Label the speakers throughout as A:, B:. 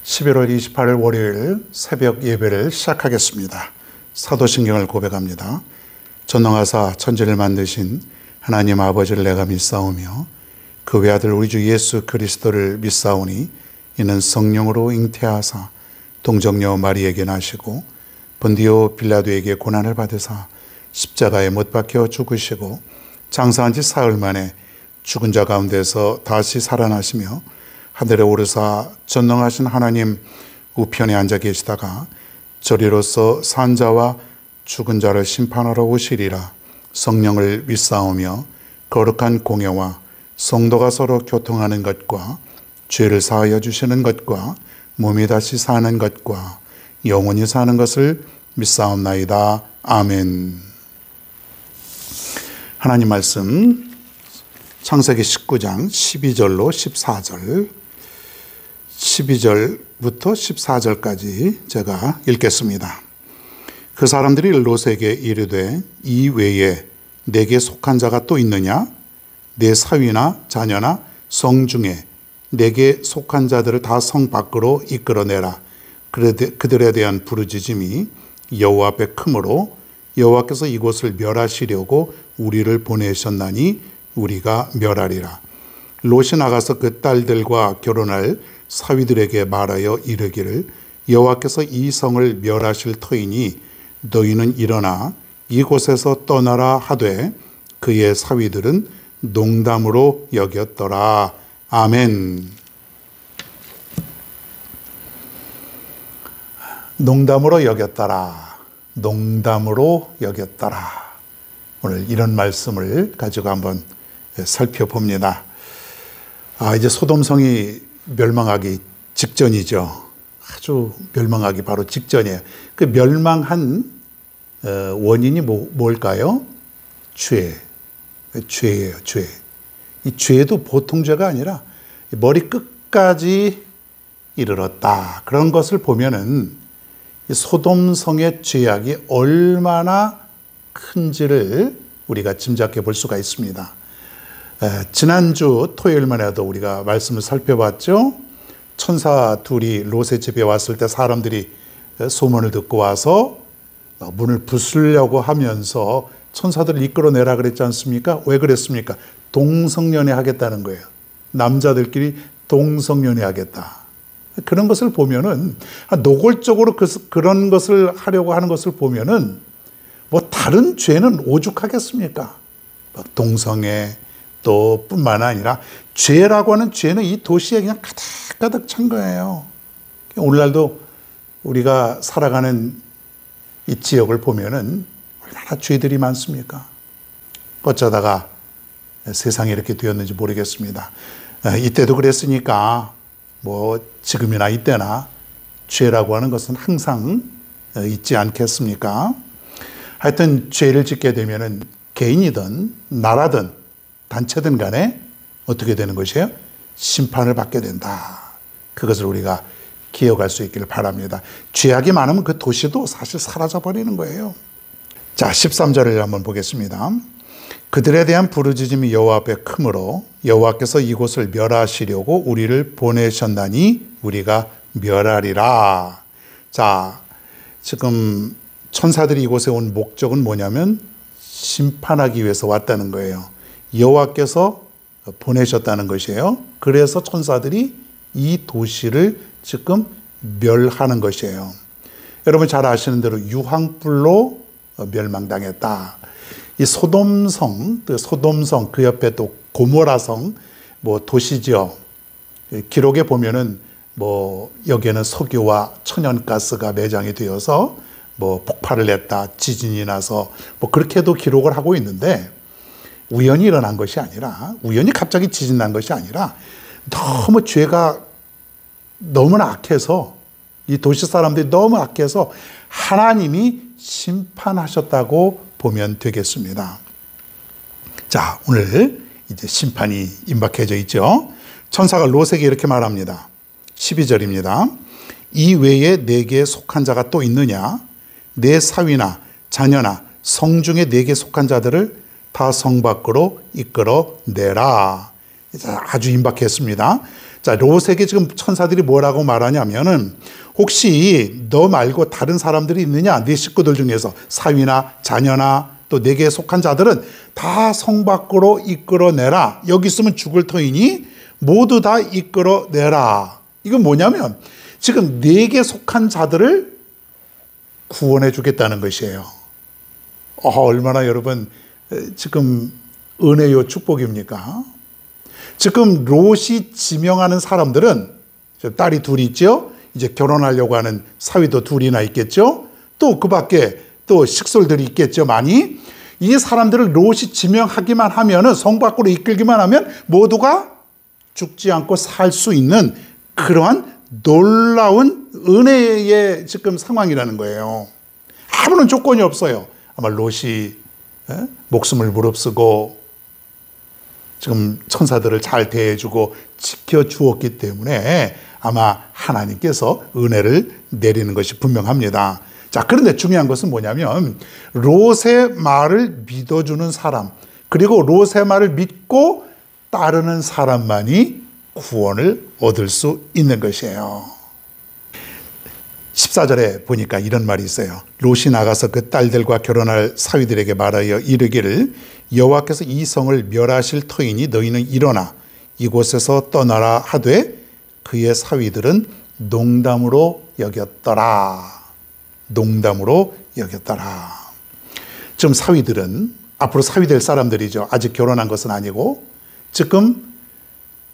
A: 11월 28일 월요일 새벽 예배를 시작하겠습니다. 사도신경을 고백합니다. 전능하사 천지를 만드신 하나님 아버지를 내가 믿사오며 그 외아들 우리 주 예수 그리스도를 믿사오니 이는 성령으로 잉태하사 동정녀 마리에게 나시고 본디오 빌라도에게 고난을 받으사 십자가에 못 박혀 죽으시고 장사한 지 사흘 만에 죽은 자 가운데서 다시 살아나시며 하늘에 오르사 전능하신 하나님 우편에 앉아 계시다가 저리로서 산 자와 죽은 자를 심판하러 오시리라. 성령을 믿사오며 거룩한 공예와 성도가 서로 교통하는 것과 죄를 사하여 주시는 것과 몸이 다시 사는 것과 영원히 사는 것을 믿사옵나이다. 아멘. 하나님 말씀 창세기 19장 12절로 14절 12절부터 14절까지 제가 읽겠습니다. 그 사람들이 롯에게 이르되 이 외에 내게 속한 자가 또 있느냐? 내 사위나 자녀나 성 중에 내게 속한 자들을 다 성 밖으로 이끌어내라. 그들에 대한 부르짖음이 여호와 앞에 크므로 여호와께서 이곳을 멸하시려고 우리를 보내셨나니 우리가 멸하리라. 롯이 나가서 그 딸들과 결혼할 사위들에게 말하여 이르기를 여호와께서 이 성을 멸하실 터이니 너희는 일어나 이곳에서 떠나라 하되 그의 사위들은 농담으로 여겼더라. 아멘. 농담으로 여겼더라. 농담으로 여겼더라. 오늘 이런 말씀을 가지고 한번 살펴봅니다. 이제 소돔성이 멸망하기 직전이죠. 아주 멸망하기 바로 직전이에요. 그 멸망한 원인이 뭘까요? 죄예요, 죄. 이 죄도 보통 죄가 아니라 머리 끝까지 이르렀다. 그런 것을 보면은 이 소돔성의 죄악이 얼마나 큰지를 우리가 짐작해 볼 수가 있습니다. 지난주 토요일만 해도 우리가 말씀을 살펴봤죠. 천사 둘이 롯의 집에 왔을 때 사람들이 소문을 듣고 와서 문을 부수려고 하면서 천사들을 이끌어내라 그랬지 않습니까? 왜 그랬습니까? 동성연애 하겠다는 거예요. 남자들끼리 동성연애 하겠다. 그런 것을 보면은 노골적으로 그런 것을 하려고 하는 것을 보면은 뭐 다른 죄는 오죽하겠습니까? 동성애 또 뿐만 아니라 죄라고 하는 죄는 이 도시에 그냥 가득가득 찬 거예요. 오늘날도 우리가 살아가는 이 지역을 보면은 얼마나 죄들이 많습니까? 어쩌다가 세상이 이렇게 되었는지 모르겠습니다. 이때도 그랬으니까 뭐 지금이나 이때나 죄라고 하는 것은 항상 있지 않겠습니까? 하여튼 죄를 짓게 되면은 개인이든 나라든 단체든 간에 어떻게 되는 것이에요? 심판을 받게 된다. 그것을 우리가 기억할 수 있기를 바랍니다. 죄악이 많으면 그 도시도 사실 사라져버리는 거예요. 자, 13절을 한번 보겠습니다. 그들에 대한 부르짖음이 여호와 앞에 크므로 여호와께서 이곳을 멸하시려고 우리를 보내셨나니 우리가 멸하리라. 자, 지금 천사들이 이곳에 온 목적은 뭐냐면 심판하기 위해서 왔다는 거예요. 여호와께서 보내셨다는 것이에요. 그래서 천사들이 이 도시를 지금 멸하는 것이에요. 여러분 잘 아시는 대로 유황불로 멸망당했다. 이 소돔성 그 옆에 또 고모라성 뭐 도시죠. 기록에 보면은 뭐 여기에는 석유와 천연가스가 매장이 되어서 뭐 폭발을 했다, 지진이 나서 뭐 그렇게도 기록을 하고 있는데 우연히 일어난 것이 아니라 우연히 갑자기 지진 난 것이 아니라 너무 죄가 너무나 악해서 이 도시 사람들이 너무 악해서 하나님이 심판하셨다고 보면 되겠습니다. 자, 오늘 이제 심판이 임박해져 있죠. 천사가 롯에게 이렇게 말합니다. 12절입니다. 이 외에 내게 속한 자가 또 있느냐? 내 사위나 자녀나 성 중에 내게 속한 자들을 다 성 밖으로 이끌어내라. 아주 임박했습니다. 자, 롯에게 지금 천사들이 뭐라고 말하냐면은 혹시 너 말고 다른 사람들이 있느냐? 네 식구들 중에서 사위나 자녀나 또 내게 속한 자들은 다 성 밖으로 이끌어내라. 여기 있으면 죽을 터이니 모두 다 이끌어내라. 이건 뭐냐면 지금 내게 속한 자들을 구원해 주겠다는 것이에요. 얼마나 여러분 지금 은혜요 축복입니까? 지금 롯이 지명하는 사람들은 딸이 둘이 있죠. 이제 결혼하려고 하는 사위도 둘이나 있겠죠. 또 그 밖에 또 식솔들이 있겠죠. 많이. 이 사람들을 롯이 지명하기만 하면은 성 밖으로 이끌기만 하면 모두가 죽지 않고 살 수 있는 그러한 놀라운 은혜의 지금 상황이라는 거예요. 아무런 조건이 없어요. 아마 롯이 목숨을 무릅쓰고 지금 천사들을 잘 대해주고 지켜주었기 때문에 아마 하나님께서 은혜를 내리는 것이 분명합니다. 자, 그런데 중요한 것은 뭐냐면 롯의 말을 믿어주는 사람, 그리고 롯의 말을 믿고 따르는 사람만이 구원을 얻을 수 있는 것이에요. 14절에 보니까 이런 말이 있어요. 롯이 나가서 그 딸들과 결혼할 사위들에게 말하여 이르기를 여호와께서 이 성을 멸하실 터이니 너희는 일어나 이곳에서 떠나라 하되 그의 사위들은 농담으로 여겼더라. 농담으로 여겼더라. 지금 사위들은 앞으로 사위 될 사람들이죠. 아직 결혼한 것은 아니고 지금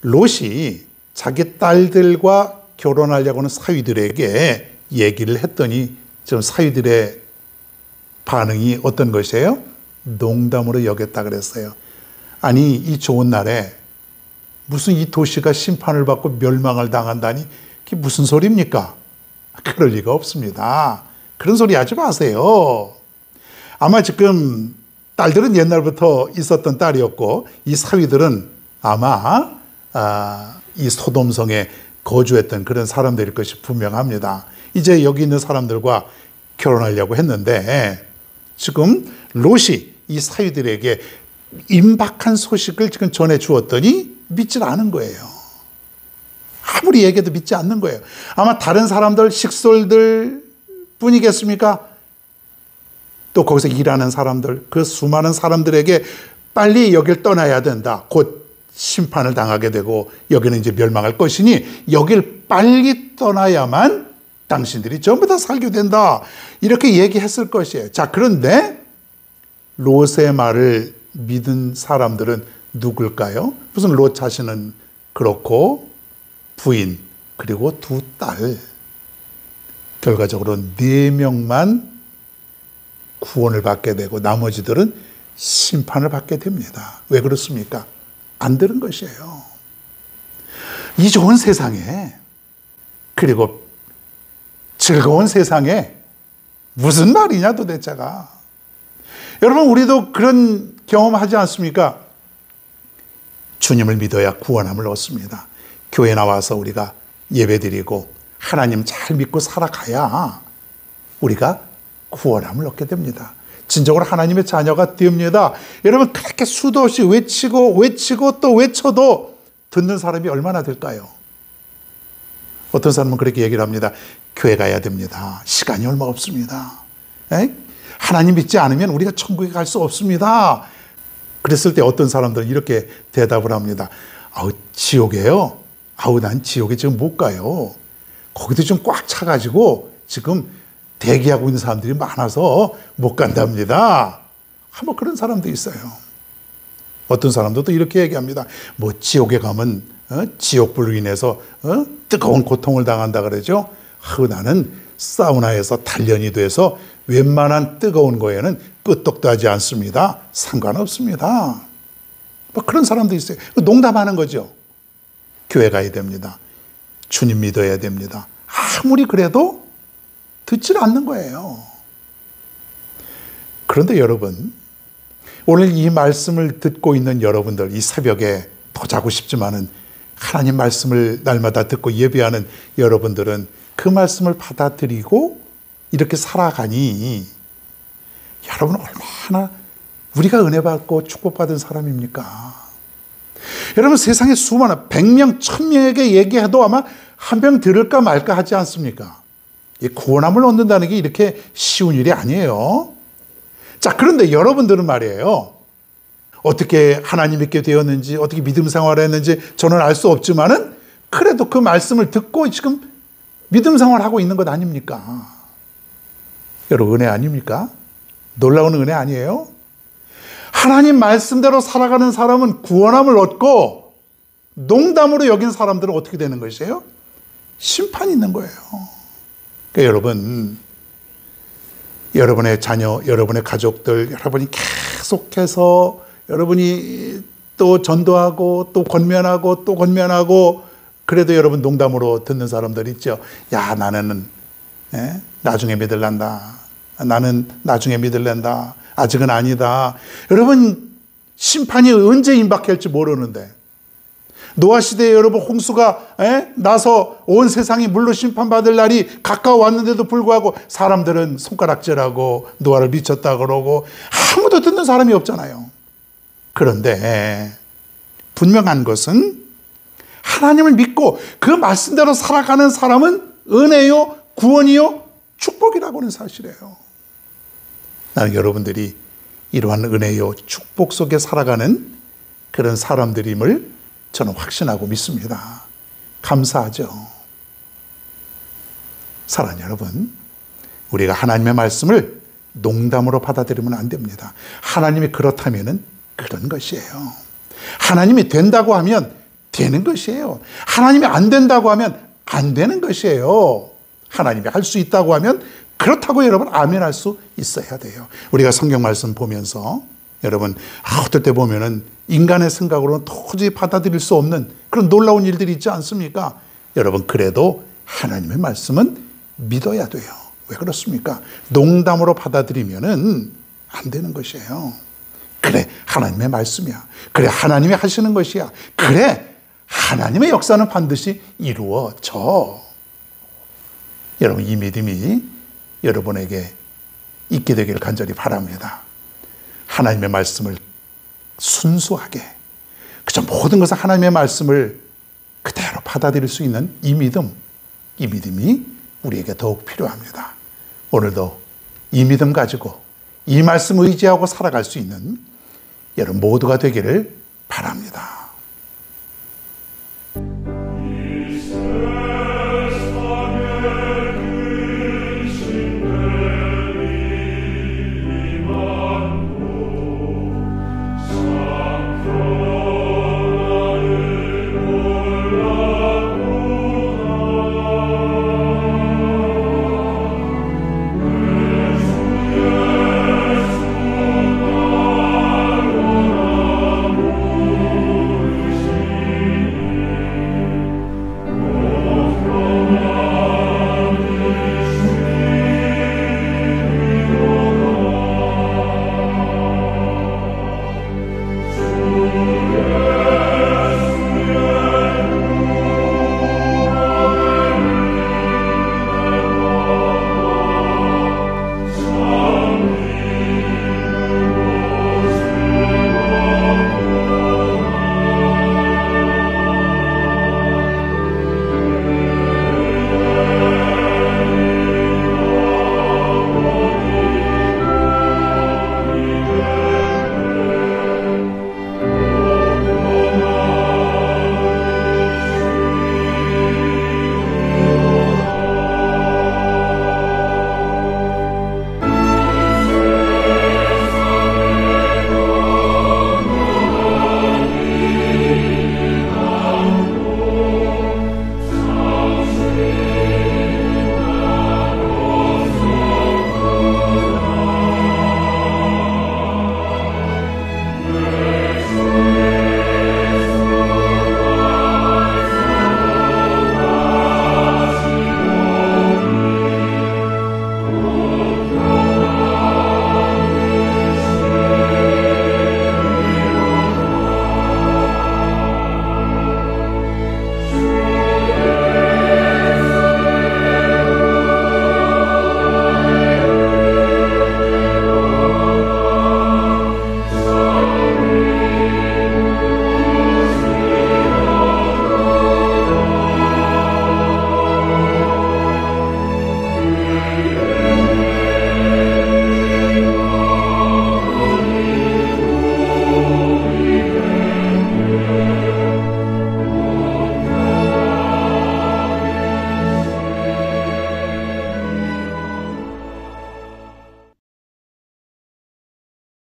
A: 롯이 자기 딸들과 결혼하려고 하는 사위들에게 얘기를 했더니 지금 사위들의 반응이 어떤 것이에요? 농담으로 여겼다 그랬어요. 아니, 이 좋은 날에 무슨 이 도시가 심판을 받고 멸망을 당한다니 그게 무슨 소리입니까? 그럴 리가 없습니다. 그런 소리 하지 마세요. 아마 지금 딸들은 옛날부터 있었던 딸이었고 이 사위들은 아마 이 소돔성에 거주했던 그런 사람들일 것이 분명합니다. 이제 여기 있는 사람들과 결혼하려고 했는데 지금 롯이 이 사위들에게 임박한 소식을 지금 전해 주었더니 믿질 않은 거예요. 아무리 얘기해도 믿지 않는 거예요. 아마 다른 사람들, 식솔들 뿐이겠습니까? 또 거기서 일하는 사람들, 그 수많은 사람들에게 빨리 여길 떠나야 된다. 곧 심판을 당하게 되고 여기는 이제 멸망할 것이니 여길 빨리 떠나야만 당신들이 전부 다 살게 된다. 이렇게 얘기했을 것이에요. 자, 그런데 롯의 말을 믿은 사람들은 누굴까요? 무슨 롯 자신은 그렇고 부인 그리고 두 딸, 결과적으로 4명만 구원을 받게 되고 나머지들은 심판을 받게 됩니다. 왜 그렇습니까? 안 들은 것이에요. 이 좋은 세상에, 그리고 즐거운 세상에 무슨 말이냐 도대체가. 여러분, 우리도 그런 경험하지 않습니까? 주님을 믿어야 구원함을 얻습니다. 교회 나와서 우리가 예배드리고 하나님 잘 믿고 살아가야 우리가 구원함을 얻게 됩니다. 진정으로 하나님의 자녀가 됩니다. 여러분, 그렇게 수도 없이 외치고 또 외쳐도 듣는 사람이 얼마나 될까요? 어떤 사람은 그렇게 얘기를 합니다. 교회 가야 됩니다. 시간이 얼마 없습니다. 하나님 믿지 않으면 우리가 천국에 갈 수 없습니다. 그랬을 때 어떤 사람들은 이렇게 대답을 합니다. 지옥에요? 난 지옥에 지금 못 가요. 거기도 좀 꽉 차가지고 지금 대기하고 있는 사람들이 많아서 못 간답니다. 뭐 그런 사람도 있어요. 어떤 사람도 또 이렇게 얘기합니다. 뭐 지옥에 가면 지옥불로 인해서 뜨거운 고통을 당한다 그러죠. 나는 사우나에서 단련이 돼서 웬만한 뜨거운 거에는 끄떡도 하지 않습니다. 상관없습니다. 뭐 그런 사람도 있어요. 농담하는 거죠. 교회 가야 됩니다. 주님 믿어야 됩니다. 아무리 그래도 듣질 않는 거예요. 그런데 여러분, 오늘 이 말씀을 듣고 있는 여러분들, 이 새벽에 더 자고 싶지만은 하나님 말씀을 날마다 듣고 예배하는 여러분들은 그 말씀을 받아들이고 이렇게 살아가니 여러분 얼마나 우리가 은혜 받고 축복받은 사람입니까? 여러분, 세상에 수많은 100명, 1000명에게 얘기해도 아마 한 명 들을까 말까 하지 않습니까? 이 구원함을 얻는다는 게 이렇게 쉬운 일이 아니에요. 자, 그런데 여러분들은 말이에요, 어떻게 하나님 믿게 되었는지, 어떻게 믿음 생활을 했는지 저는 알 수 없지만은 그래도 그 말씀을 듣고 지금 믿음 생활하고 있는 것 아닙니까? 여러분, 은혜 아닙니까? 놀라운 은혜 아니에요? 하나님 말씀대로 살아가는 사람은 구원함을 얻고, 농담으로 여긴 사람들은 어떻게 되는 것이에요? 심판이 있는 거예요. 그러니까 여러분, 여러분의 자녀, 여러분의 가족들, 여러분이 계속해서 여러분이 또 전도하고 또 권면하고 또 권면하고, 그래도 여러분 농담으로 듣는 사람들 있죠. 야, 나는 나중에 믿을란다. 나는 나중에 믿을란다. 아직은 아니다. 여러분, 심판이 언제 임박할지 모르는데, 노아 시대에 여러분 홍수가 나서 온 세상이 물로 심판받을 날이 가까워왔는데도 불구하고 사람들은 손가락질하고 노아를 미쳤다 그러고 아무도 듣는 사람이 없잖아요. 그런데 분명한 것은 하나님을 믿고 그 말씀대로 살아가는 사람은 은혜요, 구원이요, 축복이라고 하는 사실이에요. 나는 여러분들이 이러한 은혜요, 축복 속에 살아가는 그런 사람들임을 저는 확신하고 믿습니다. 감사하죠. 사랑하는 여러분, 우리가 하나님의 말씀을 농담으로 받아들이면 안 됩니다. 하나님이 그렇다면은 그런 것이에요. 하나님이 된다고 하면 되는 것이에요. 하나님이 안 된다고 하면 안 되는 것이에요. 하나님이 할 수 있다고 하면 그렇다고 여러분 아멘할 수 있어야 돼요. 우리가 성경 말씀 보면서 여러분, 어떨 때 보면은 인간의 생각으로는 도저히 받아들일 수 없는 그런 놀라운 일들이 있지 않습니까? 여러분, 그래도 하나님의 말씀은 믿어야 돼요. 왜 그렇습니까? 농담으로 받아들이면은 안 되는 것이에요. 그래, 하나님의 말씀이야. 그래, 하나님이 하시는 것이야. 그래, 하나님의 역사는 반드시 이루어져. 여러분, 이 믿음이 여러분에게 있게 되기를 간절히 바랍니다. 하나님의 말씀을 순수하게, 그저 모든 것을 하나님의 말씀을 그대로 받아들일 수 있는 이 믿음이 우리에게 더욱 필요합니다. 오늘도 이 믿음 가지고 이 말씀 의지하고 살아갈 수 있는 여러분 모두가 되기를 바랍니다.